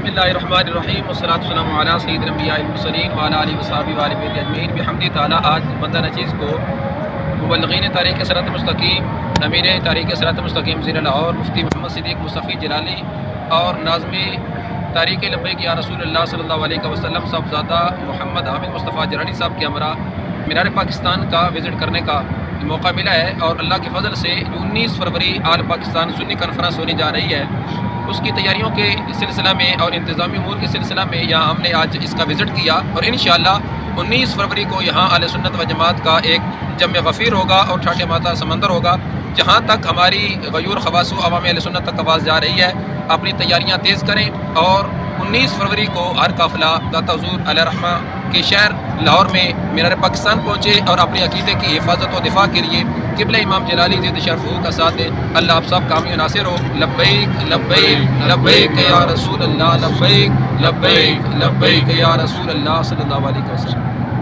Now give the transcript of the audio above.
بسم اللہ الرحمن الرحیم والصلاۃ والسلام علی سید الانبیاء المرسلین وعلی آلہ وصحبہ وآل بیت اجمعین بحمد تعالیٰ۔ آج بندہ نچیز کو مبلغین تاریخ صراط مستقیم، امیر تاریخ صراط مستقیم ضلع لاہور مفتی محمد صدیق مصطفی جلالی اور ناظم تاریخ لبیک یا رسول اللہ صلی اللہ علیہ وسلم صاحبزادہ محمد حامد مصطفیٰ جلالی صاحب کے ہمراہ مینار پاکستان کا وزٹ کرنے کا موقع ملا ہے، اور اللہ کے فضل سے 19 فروری آل پاکستان سنی کانفرنس ہونے جا رہی ہے، اس کی تیاریوں کے سلسلہ میں اور انتظامی امور کے سلسلہ میں یہاں ہم نے آج اس کا وزٹ کیا، اور انشاءاللہ 19 فروری کو یہاں اہل سنت و جماعت کا ایک جمع غفیر ہوگا اور ٹھاٹھے ماتا سمندر ہوگا، جہاں تک ہماری غیور خواص و عوام اہل سنت تک آواز جا رہی ہے۔ اپنی تیاریاں تیز کریں، اور 19 فروری کو ہر قافلہ داتا حضور علیہ رحمہ کے شہر لاہور میں مینار پاکستان پہنچے اور اپنے عقیدے کی حفاظت و دفاع کے لیے قبلہ امام جلالی زید شرفہ کا ساتھ دیں۔ اللہ آپ سب کامی و ناصر ہو۔ لبیک لبیک لبیک یا رسول اللہ، لبیک لبیک لبیک یا رسول اللہ صلی اللہ علیہ وسلم۔